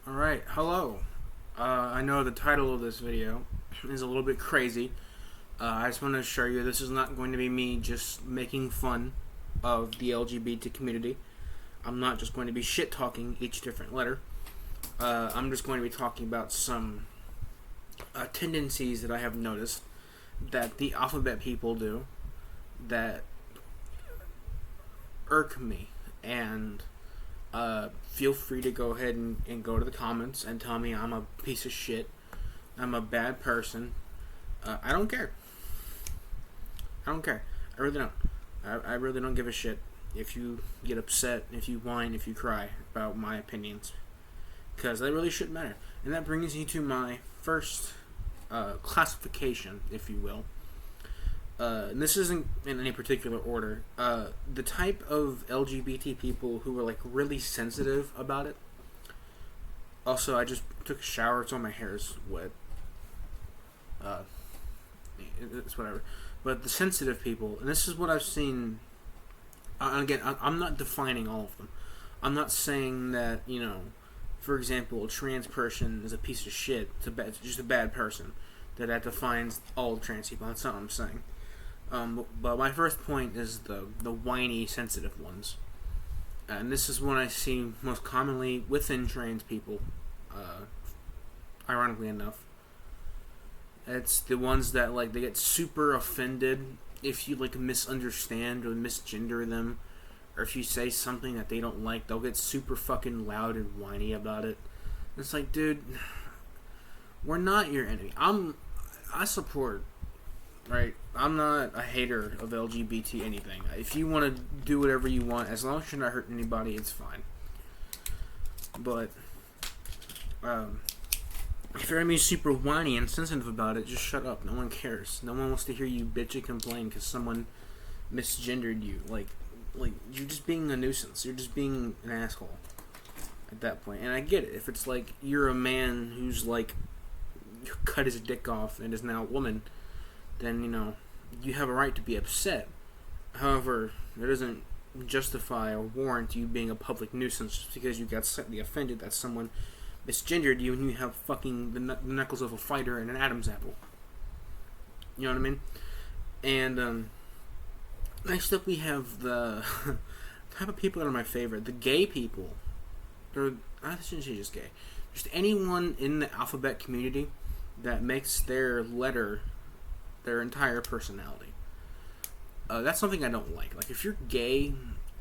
Alright, hello. I know the title of this video is a little bit crazy. I just want to assure you this is not going to be me just making fun of the LGBT community. I'm not just going to be shit-talking each different letter. I'm just going to be talking about some tendencies that I have noticed that the alphabet people do that irk me. And feel free to go ahead and go to the comments and tell me I'm a piece of shit. I'm a bad person. I don't care. I don't care. I really don't. I really don't give a shit if you get upset, if you whine, if you cry about my opinions. Because that really shouldn't matter. And that brings me to my first classification, if you will. And this isn't in any particular order. The type of LGBT people who are like really sensitive about it. Also, I just took a shower, so my hair is wet. It's whatever. But the sensitive people, and this is what I've seen. And again, I'm not defining all of them. I'm not saying that, for example, a trans person is a piece of shit. It's just a bad person. That defines all trans people. That's not what I'm saying. But my first point is the whiny, sensitive ones. And this is one I see most commonly within trans people, ironically enough. It's the ones that, they get super offended if you, misunderstand or misgender them. Or if you say something that they don't like, they'll get super fucking loud and whiny about it. It's like, dude, we're not your enemy. I support... Right, I'm not a hater of LGBT anything. If you want to do whatever you want, as long as you're not hurting anybody, it's fine. But if you're gonna be super whiny and sensitive about it, just shut up. No one cares. No one wants to hear you bitch and complain because someone misgendered you. Like you're just being a nuisance. You're just being an asshole at that point. And I get it. If it's like you're a man who's cut his dick off and is now a woman, then, you have a right to be upset. However, that doesn't justify or warrant you being a public nuisance just because you got slightly offended that someone misgendered you and you have fucking the knuckles of a fighter and an Adam's apple. You know what I mean? And, next up we have the type of people that are my favorite. The gay people. I shouldn't say just gay. Just anyone in the alphabet community that makes their letter their entire personality. That's something I don't like. If you're gay,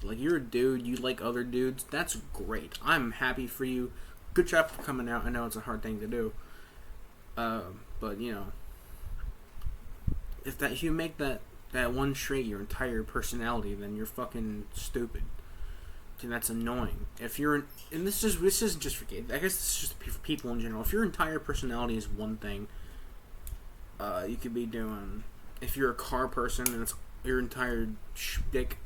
you're a dude, you like other dudes, that's great. I'm happy for you. Good job for coming out. I know it's a hard thing to do. But, if you make that one trait your entire personality, then you're fucking stupid. And that's annoying. If you're, and this isn't just for gay, I guess this is just for people in general. If your entire personality is one thing, you could be doing, if you're a car person and it's your entire shtick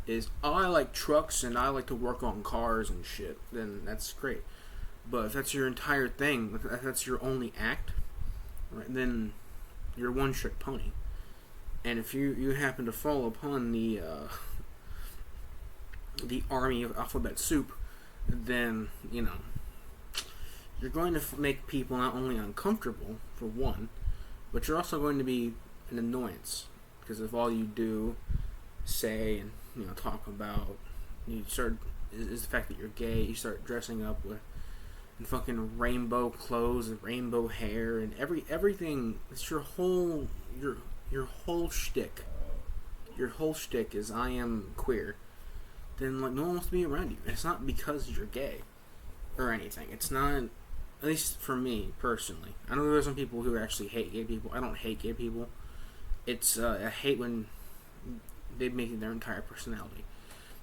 is, I like trucks and I like to work on cars and shit, then that's great. But if that's your entire thing, if that's your only act, right, then you're a one-trick pony. And if you happen to fall upon the army of alphabet soup, then, you're going to make people not only uncomfortable, for one, but you're also going to be an annoyance because if all you do, say, and talk about, is the fact that you're gay. You start dressing up with fucking rainbow clothes and rainbow hair and everything. It's your whole shtick. Your whole shtick is I am queer. Then no one wants to be around you. And it's not because you're gay or anything. It's not. At least for me, personally. I know there's some people who actually hate gay people. I don't hate gay people. It's, I hate when they make their entire personality.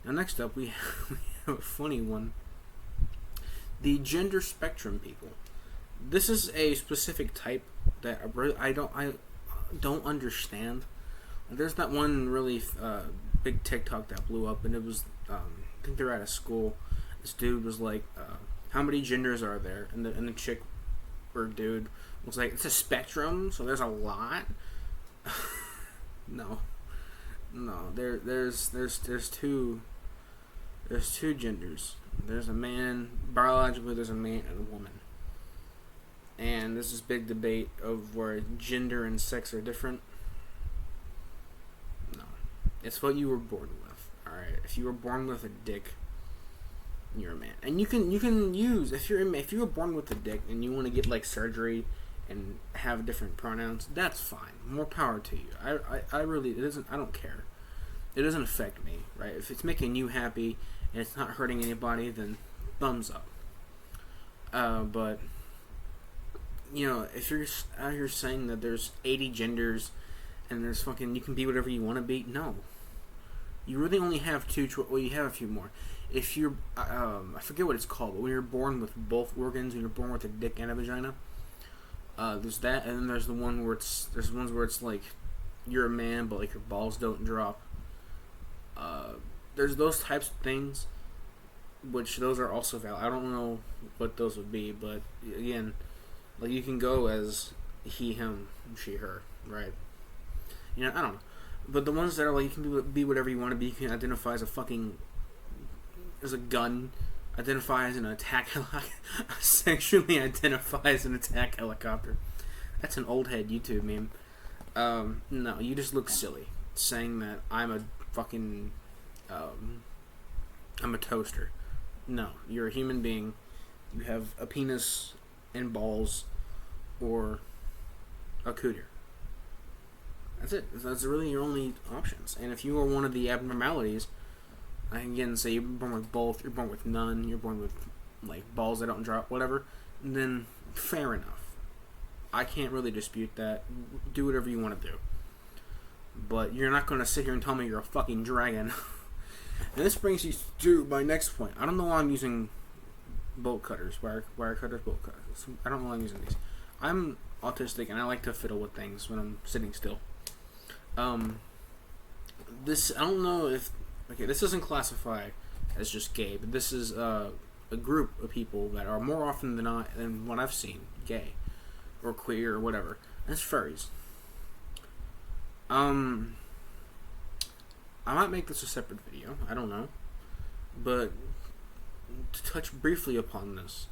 Now, next up, we have a funny one. The gender spectrum people. This is a specific type that I don't understand. There's that one really big TikTok that blew up, and it was, I think they're at a school. This dude was like, how many genders are there? And the chick or dude was like, it's a spectrum, so there's a lot. No, there's two genders. There's a man, biologically, there's a man and a woman. And there's this big debate of where gender and sex are different. No. It's what you were born with. Alright? If you were born with a dick, you're a man. And you can use, if you were born with a dick and you want to get like surgery and have different pronouns, that's fine. More power to you. I really, I don't care. It doesn't affect me, right? If it's making you happy and it's not hurting anybody, then thumbs up. But, you know, if you're out here saying that there's 80 genders and there's fucking, you can be whatever you want to be, no. You really only have two, well, you have a few more. If you're, I forget what it's called, but when you're born with both organs, when you're born with a dick and a vagina, there's that, and then there's the one where there's ones where it's like, you're a man, but like your balls don't drop. There's those types of things, which those are also valid. I don't know what those would be, but again, like you can go as he, him, she, her, right? You know, I don't know. But the ones that are like, you can be whatever you want to be. You can identify as a gun, identify as an attack helicopter, sexually identify as an attack helicopter. That's an old head YouTube meme. No, you just look silly saying that I'm a fucking, I'm a toaster. No, you're a human being. You have a penis and balls, or a cooter. That's it. That's really your only options. And if you are one of the abnormalities, I can again say you're born with both, you're born with none, you're born with like balls that don't drop, whatever, then fair enough. I can't really dispute that. Do whatever you want to do. But you're not going to sit here and tell me you're a fucking dragon. And this brings you to my next point. I don't know why I'm using bolt cutters, wire cutters, bolt cutters. I don't know why I'm using these. I'm autistic and I like to fiddle with things when I'm sitting still. This, I don't know if, okay, this doesn't classify as just gay, but this is a group of people that are more often than not, than what I've seen, gay or queer or whatever. And it's furries. I might make this a separate video. I don't know. But to touch briefly upon this,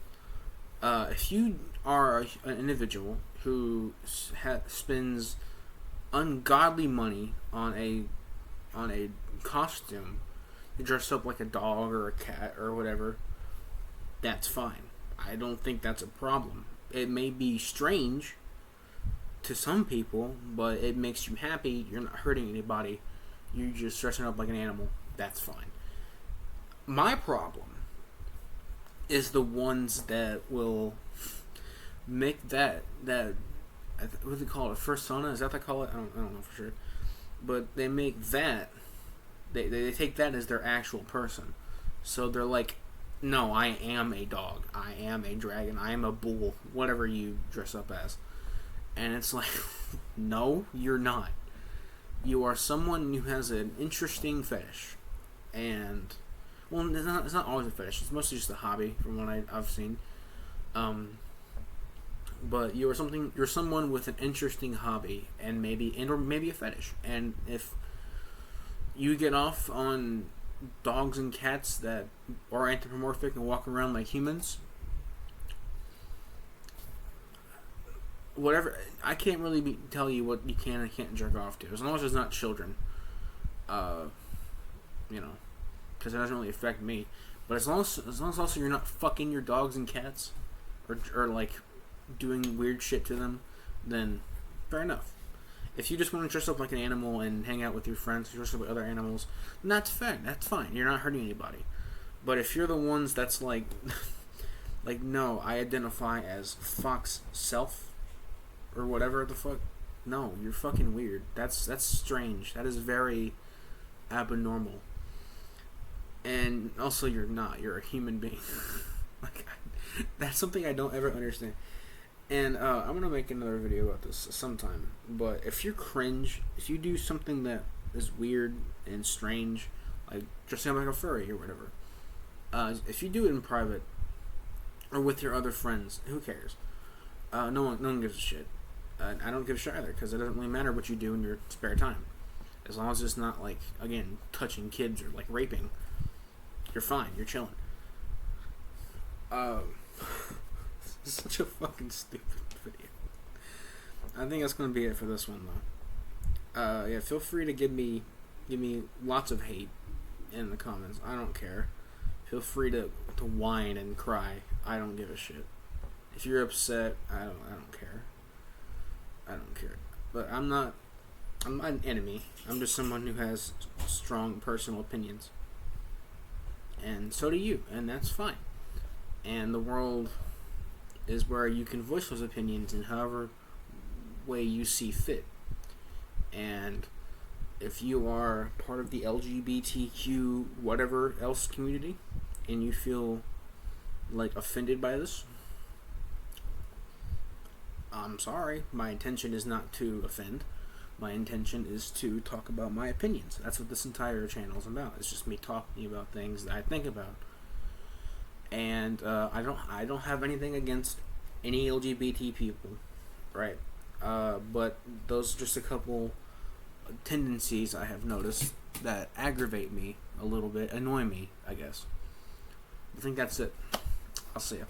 if you are an individual who spends ungodly money on a costume to dress up like a dog or a cat or whatever, that's fine. I don't think that's a problem. It may be strange to some people, but it makes you happy. You're not hurting anybody. You're just dressing up like an animal. That's fine. My problem is the ones that will make that what do they call it? A fursona? Is that what they call it? I don't know for sure. But they make that, they take that as their actual person. So they're like, no, I am a dog. I am a dragon. I am a bull. Whatever you dress up as. And it's like, no, you're not. You are someone who has an interesting fetish. And, well, it's not always a fetish. It's mostly just a hobby from what I've seen. But you're someone with an interesting hobby and maybe a fetish. And if you get off on dogs and cats that are anthropomorphic and walk around like humans, whatever, I can't really tell you what you can and can't jerk off to, as long as it's not children. You know, because it doesn't really affect me. But as long as also you're not fucking your dogs and cats, or like doing weird shit to them, then fair enough. If you just want to dress up like an animal and hang out with your friends, dress up with other animals, then that's fine. That's fine. You're not hurting anybody. But if you're the ones that's like, like, no, I identify as Fox Self, or whatever the fuck. No, you're fucking weird. That's strange. That is very abnormal. And also, you're not. You're a human being. Like, that's something I don't ever understand. And I'm gonna make another video about this sometime. But if you're cringe, if you do something that is weird and strange, like dressing up like a furry or whatever, if you do it in private or with your other friends, who cares? No one gives a shit. I don't give a shit either, because it doesn't really matter what you do in your spare time, as long as it's not like, again, touching kids or like raping. You're fine. You're chilling. This is such a fucking stupid video. I think that's gonna be it for this one though. Yeah, feel free to give me lots of hate in the comments. I don't care. Feel free to whine and cry. I don't give a shit. If you're upset, I don't care. I don't care. But I'm not an enemy. I'm just someone who has strong personal opinions. And so do you, and that's fine. And the world is where you can voice those opinions in however way you see fit. And if you are part of the LGBTQ whatever else community and you feel like offended by this, I'm sorry. My intention is not to offend. My intention is to talk about my opinions. That's what this entire channel is about. It's just me talking about things that I think about. And I don't have anything against any LGBT people, right? But those are just a couple tendencies I have noticed that aggravate me a little bit, annoy me, I guess. I think that's it. I'll see ya.